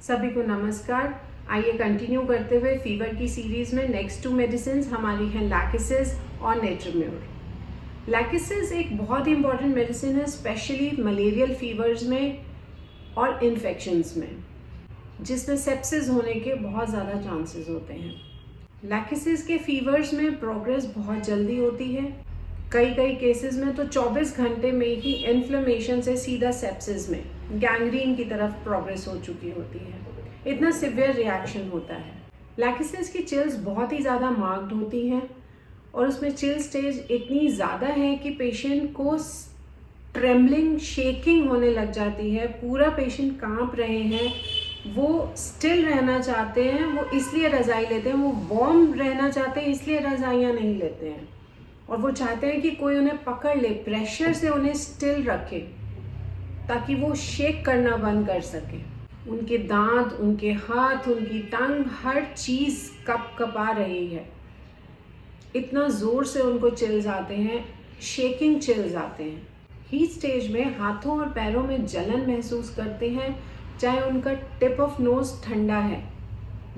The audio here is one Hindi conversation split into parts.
सभी को नमस्कार। आइए कंटिन्यू करते हुए फीवर की सीरीज में नेक्स्ट 2 मेडिसिन हमारी हैं लैकेसिस और नेट्रोम्योर। लैकेसिस एक बहुत ही इंपॉर्टेंट मेडिसिन है, स्पेशली मलेरियल फीवर्स में और इन्फेक्शंस में, जिसमें सेप्सिस होने के बहुत ज़्यादा चांसेस होते हैं। लैकेसिस के फीवर्स में प्रोग्रेस बहुत जल्दी होती है। कई केसेस में तो 24 घंटे में ही इन्फ्लेमेशन से सीधा सेप्सिस में गैंग्रीन की तरफ प्रोग्रेस हो चुकी होती है। इतना सिवियर रिएक्शन होता है। लैकेसिस की चिल्स बहुत ही ज़्यादा मार्क्ड होती हैं और उसमें चिल स्टेज इतनी ज़्यादा है कि पेशेंट को ट्रेम्बलिंग, शेकिंग होने लग जाती है। पूरा पेशेंट कांप रहे हैं, वो स्टिल रहना चाहते हैं, वो इसलिए रज़ाई लेते हैं, वो वार्म रहना चाहते हैं इसलिए रज़ाइयाँ नहीं लेते हैं, और वो चाहते हैं कि कोई उन्हें पकड़ ले, प्रेशर से उन्हें स्टिल रखे ताकि वो शेक करना बंद कर सके। उनके दांत, उनके हाथ, उनकी टंग, हर चीज़ कपा रही है। इतना ज़ोर से उनको चिल्स आते हैं, शेकिंग चिल्स आते हैं। हीट स्टेज में हाथों और पैरों में जलन महसूस करते हैं, चाहे उनका टिप ऑफ नोज ठंडा है,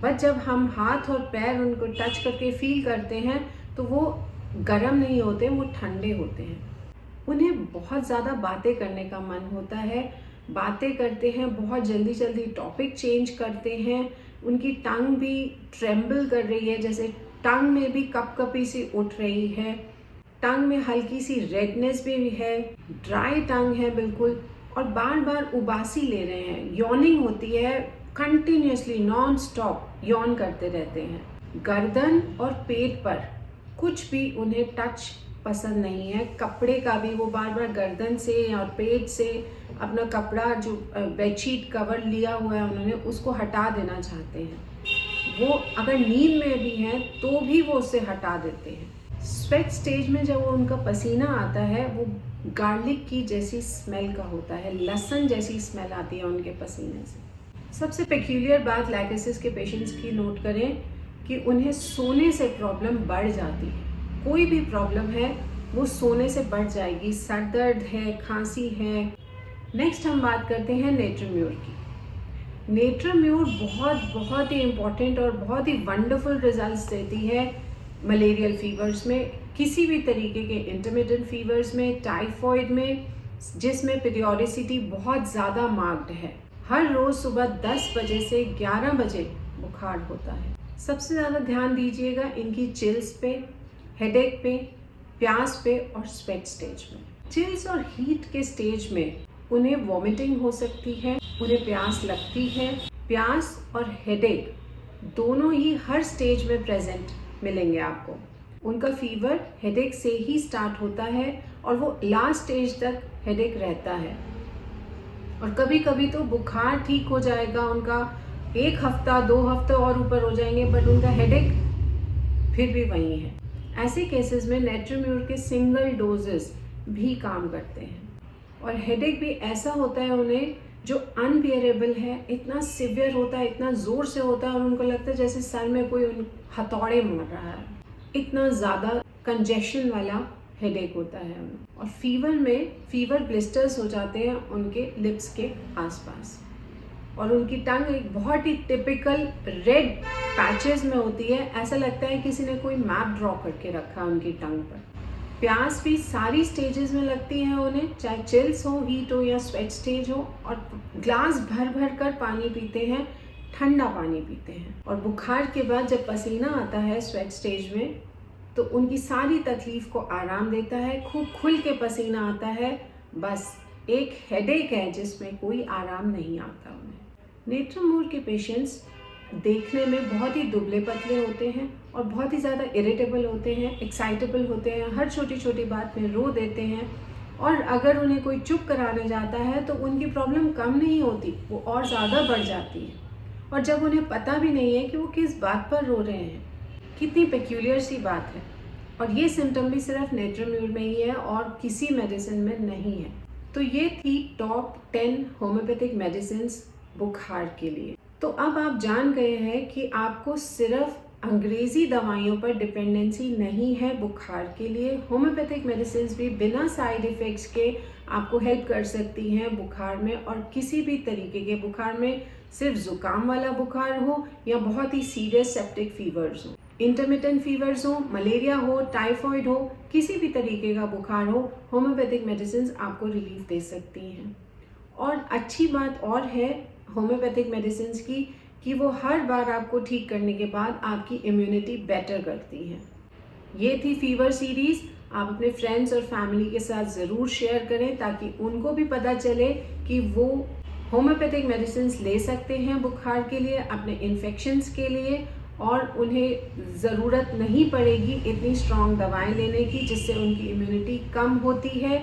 बट जब हम हाथ और पैर उनको टच करके फील करते हैं तो वो गर्म नहीं होते, वो ठंडे होते हैं। उन्हें बहुत ज़्यादा बातें करने का मन होता है, बातें करते हैं, बहुत जल्दी टॉपिक चेंज करते हैं। उनकी टंग भी ट्रेम्बल कर रही है, जैसे टंग में भी कपकपी सी उठ रही है, टंग में हल्की सी रेडनेस भी है, ड्राई टंग है बिल्कुल, और बार बार उबासी ले रहे हैं। यॉर्निंग होती है, कंटिन्यूसली नॉन स्टॉप यॉर्न करते रहते हैं। गर्दन और पेट पर कुछ भी उन्हें टच पसंद नहीं है। कपड़े का भी वो बार बार गर्दन से और पेट से अपना कपड़ा, जो बेडशीट कवर लिया हुआ है उन्होंने, उसको हटा देना चाहते हैं। वो अगर नींद में भी हैं तो भी वो उसे हटा देते हैं। स्वेट स्टेज में जब वो उनका पसीना आता है, वो गार्लिक की जैसी स्मेल का होता है, लहसुन जैसी स्मेल आती है उनके पसीने से। सबसे पेक्यूलियर बात लैकेसिस के पेशेंट्स की नोट करें कि उन्हें सोने से प्रॉब्लम बढ़ जाती है। कोई भी प्रॉब्लम है वो सोने से बढ़ जाएगी। सर दर्द है, खांसी है। नेक्स्ट हम बात करते हैं नेट्रोम्योर की। नेट्रोम्योर बहुत ही इम्पॉर्टेंट और बहुत ही वंडरफुल रिजल्ट्स देती है मलेरियल फीवर्स में, किसी भी तरीके के इंटरमिटेंट फीवर्स में, टाइफॉइड में, जिसमें पीरियोडिसिटी बहुत ज़्यादा मार्क्ड है। हर रोज़ सुबह 10 बजे से 11 बजे बुखार होता है। सबसे ज़्यादा ध्यान दीजिएगा इनकी चिल्स पे, हेडेक पे, प्यास पे और स्वेट स्टेज में। चिल्स और हीट के स्टेज में उन्हें वॉमिटिंग हो सकती है, उन्हें प्यास लगती है। प्यास और हेडेक दोनों ही हर स्टेज में प्रेजेंट मिलेंगे आपको। उनका फीवर हेडेक से ही स्टार्ट होता है और वो लास्ट स्टेज तक हेडेक रहता है, और कभी कभी तो बुखार ठीक हो जाएगा उनका, 1 हफ्ता 2 हफ्ते और ऊपर हो जाएंगे, बट उनका हेडेक फिर भी वही है। ऐसे केसेस में नेट्रोम्योर के सिंगल डोजेस भी काम करते हैं। और हेडेक भी ऐसा होता है उन्हें जो अनबियरेबल है, इतना सिवियर होता है, इतना ज़ोर से होता है, और उनको लगता है जैसे सर में कोई हथौड़े मार रहा है। इतना ज़्यादा कंजेशन वाला हेडेक होता है उन्हें। और फीवर में फीवर ब्लिस्टर्स हो जाते हैं उनके लिप्स के आसपास, और उनकी टंग एक बहुत ही टिपिकल रेड पैचेस में होती है। ऐसा लगता है किसी ने कोई मैप ड्रॉ करके रखा है उनकी टंग पर। प्यास भी सारी स्टेजेस में लगती है उन्हें, चाहे चिल्स हो, हीट हो या स्वेट स्टेज हो, और ग्लास भर कर पानी पीते हैं, ठंडा पानी पीते हैं। और बुखार के बाद जब पसीना आता है स्वेट स्टेज में, तो उनकी सारी तकलीफ को आराम देता है। खूब खुल के पसीना आता है, बस एक हेडेक है जिसमें कोई आराम नहीं आता उन्हें। नेट्रोम्योर के पेशेंट्स देखने में बहुत ही दुबले पतले होते हैं और बहुत ही ज़्यादा इरिटेबल होते हैं, एक्साइटेबल होते हैं, हर छोटी बात में रो देते हैं, और अगर उन्हें कोई चुप कराने जाता है तो उनकी प्रॉब्लम कम नहीं होती, वो और ज़्यादा बढ़ जाती है। और जब उन्हें पता भी नहीं है कि वो किस बात पर रो रहे हैं। कितनी पेक्यूलियर सी बात है। और ये सिम्टम भी सिर्फ नेट्रोम्योर में ही है और किसी मेडिसिन में नहीं है। तो ये थी टॉप 10 होम्योपैथिक मेडिसिन बुखार के लिए। तो अब आप जान गए हैं कि आपको सिर्फ अंग्रेजी दवाइयों पर डिपेंडेंसी नहीं है बुखार के लिए। होम्योपैथिक मेडिसिन भी बिना साइड इफ़ेक्ट्स के आपको हेल्प कर सकती हैं बुखार में, और किसी भी तरीके के बुखार में, सिर्फ ज़ुकाम वाला बुखार हो या बहुत ही सीरियस सेप्टिक फीवर्स हो, इंटरमिटेंट फीवर्स हो, मलेरिया हो, टाइफॉइड हो, किसी भी तरीके का बुखार हो, होम्योपैथिक मेडिसिन आपको रिलीफ दे सकती हैं। और अच्छी बात और है होम्योपैथिक मेडिसिन की कि वो हर बार आपको ठीक करने के बाद आपकी इम्यूनिटी बेटर करती हैं। ये थी फीवर सीरीज़। आप अपने फ्रेंड्स और फैमिली के साथ ज़रूर शेयर करें ताकि उनको भी पता चले कि वो होम्योपैथिक मेडिसिन ले सकते हैं बुखार के लिए, अपने इन्फेक्शंस के लिए, और उन्हें ज़रूरत नहीं पड़ेगी इतनी स्ट्रॉन्ग दवाएं लेने की जिससे उनकी इम्यूनिटी कम होती है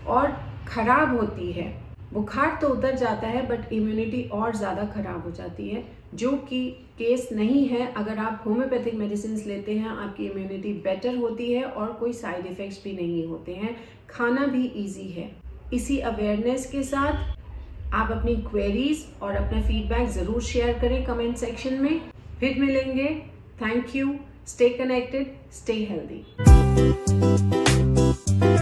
और ख़राब होती है। बुखार तो उतर जाता है बट इम्यूनिटी और ज़्यादा ख़राब हो जाती है, जो कि केस नहीं है। अगर आप होम्योपैथिक मेडिसिन लेते हैं आपकी इम्यूनिटी बेटर होती है और कोई साइड इफ़ेक्ट्स भी नहीं होते हैं, खाना भी इजी है। इसी अवेयरनेस के साथ आप अपनी क्वेरीज और अपना फीडबैक ज़रूर शेयर करें कमेंट सेक्शन में। फिर मिलेंगे। Thank you. Stay connected, stay healthy.